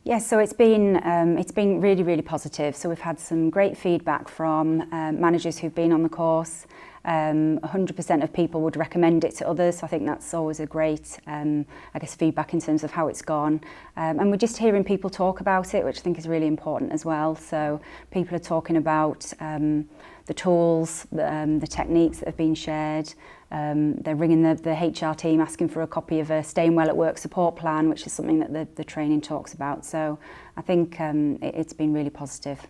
Yes, so it's been really, really positive. So we've had some great feedback from managers who've been on the course. 100% of people would recommend it to others. So I think that's always a great, feedback in terms of how it's gone. And we're just hearing people talk about it, which I think is really important as well. So people are talking about the tools, the techniques that have been shared. They're ringing the HR team asking for a copy of a Staying Well at Work support plan, which is something that the training talks about. So I think it's been really positive.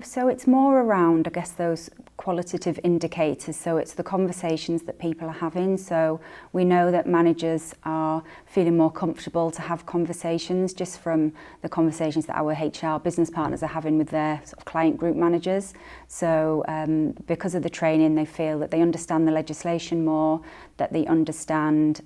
So it's more around, I guess, those qualitative indicators. So it's the conversations that people are having. So we know that managers are feeling more comfortable to have conversations just from the conversations that our HR business partners are having with their sort of client group managers. So because of the training, they feel that they understand the legislation more, that they understand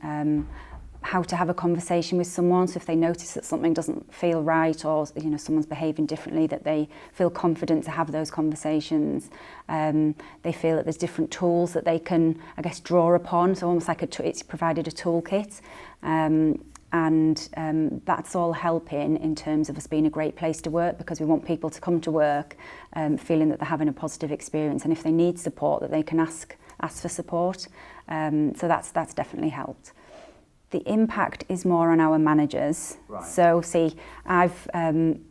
how to have a conversation with someone. So if they notice that something doesn't feel right, or someone's behaving differently, that they feel confident to have those conversations. They feel that there's different tools that they can, I guess, draw upon. So almost like it's provided a toolkit. And that's all helping in terms of us being a great place to work, because we want people to come to work feeling that they're having a positive experience, and if they need support, that they can ask for support. So that's definitely helped. The impact is more on our managers. Right. So see, I've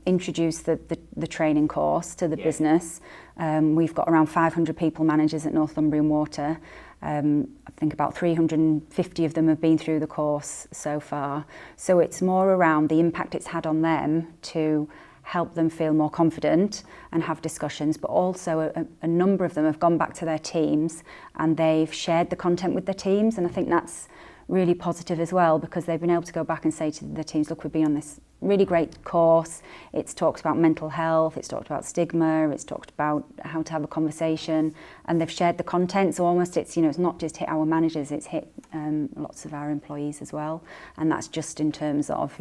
introduced the training course to the business. We've got around 500 people managers at Northumbrian Water. I think about 350 of them have been through the course so far. So it's more around the impact it's had on them to help them feel more confident and have discussions, but also a number of them have gone back to their teams and they've shared the content with their teams, and I think that's really positive as well, because they've been able to go back and say to the teams, look, we've been on this really great course. It's talked about mental health, it's talked about stigma, it's talked about how to have a conversation, and they've shared the content. So almost it's not just hit our managers, it's hit lots of our employees as well. And that's just in terms of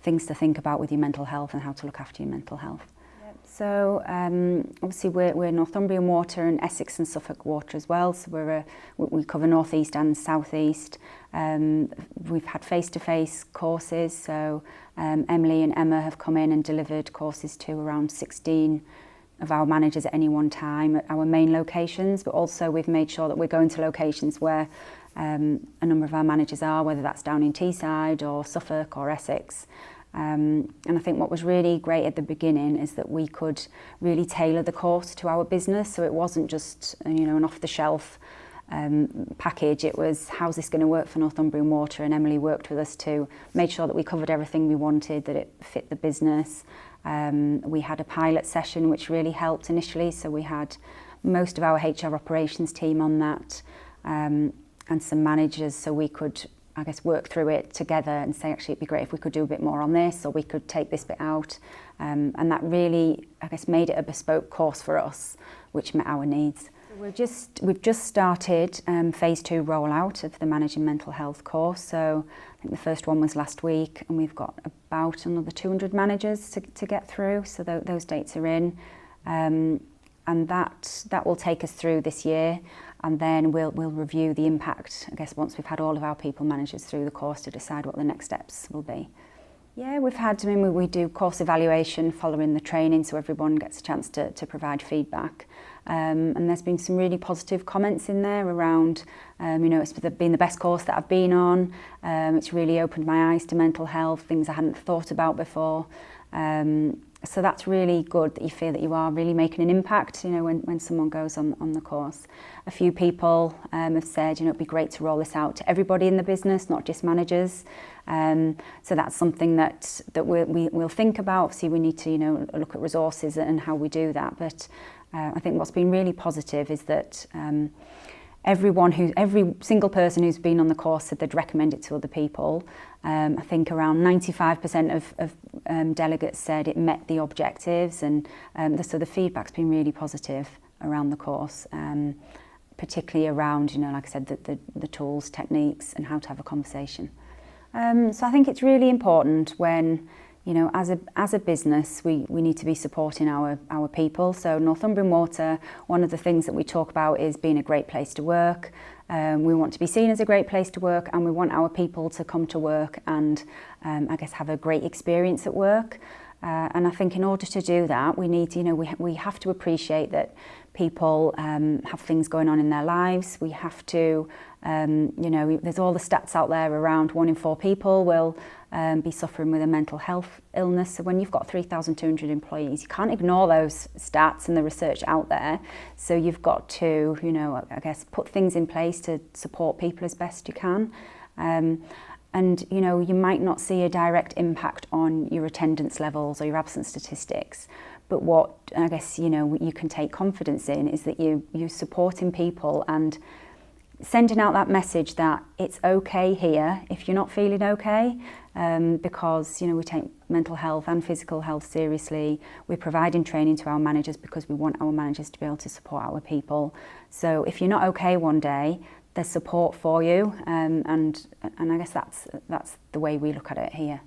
things to think about with your mental health and how to look after your mental health. So obviously we're Northumbrian Water and Essex and Suffolk Water as well. So we cover North East and South East. We've had face-to-face courses. So Emily and Emma have come in and delivered courses to around 16 of our managers at any one time at our main locations. But also we've made sure that we're going to locations where a number of our managers are, whether that's down in Teesside or Suffolk or Essex. And I think what was really great at the beginning is that we could really tailor the course to our business. So it wasn't just an off-the-shelf package. It was, how's this going to work for Northumbrian Water? And Emily worked with us to make sure that we covered everything we wanted, that it fit the business. We had a pilot session which really helped initially. So we had most of our HR operations team on that, and some managers, so we could work through it together and say, actually, it'd be great if we could do a bit more on this, or we could take this bit out. And that really, made it a bespoke course for us, which met our needs. We've just started phase 2 rollout of the Managing Mental Health course. So I think the first one was last week, and we've got about another 200 managers to get through. So those dates are in. And that will take us through this year, and then we'll review the impact, once we've had all of our people managers through the course, to decide what the next steps will be. Yeah, we do course evaluation following the training, so everyone gets a chance to provide feedback. And there's been some really positive comments in there around, it's been the best course that I've been on. It's really opened my eyes to mental health, things I hadn't thought about before. So that's really good, that you feel that you are really making an impact, when someone goes on the course. A few people have said, it'd be great to roll this out to everybody in the business, not just managers. So that's something that we'll think about. Obviously, we need to, look at resources and how we do that. But I think what's been really positive is that every single person who's been on the course said they'd recommend it to other people. I think around 95% of delegates said it met the objectives, and so the feedback's been really positive around the course, particularly around, like I said, the tools, techniques, and how to have a conversation. So I think it's really important when, as a business, we need to be supporting our people. So Northumbrian Water, one of the things that we talk about is being a great place to work. We want to be seen as a great place to work, and we want our people to come to work and I guess have a great experience at work. And I think in order to do that, we need to, we have to appreciate that people have things going on in their lives. We have to, there's all the stats out there around 1 in 4 people will be suffering with a mental health illness. So when you've got 3,200 employees, you can't ignore those stats and the research out there. So you've got to, I guess, put things in place to support people as best you can. And, you might not see a direct impact on your attendance levels or your absence statistics. But what I guess, you can take confidence in is that you're supporting people and sending out that message that it's okay here if you're not feeling okay, because, we take mental health and physical health seriously. We're providing training to our managers because we want our managers to be able to support our people. So if you're not okay one day, there's support for you, and I guess that's the way we look at it here.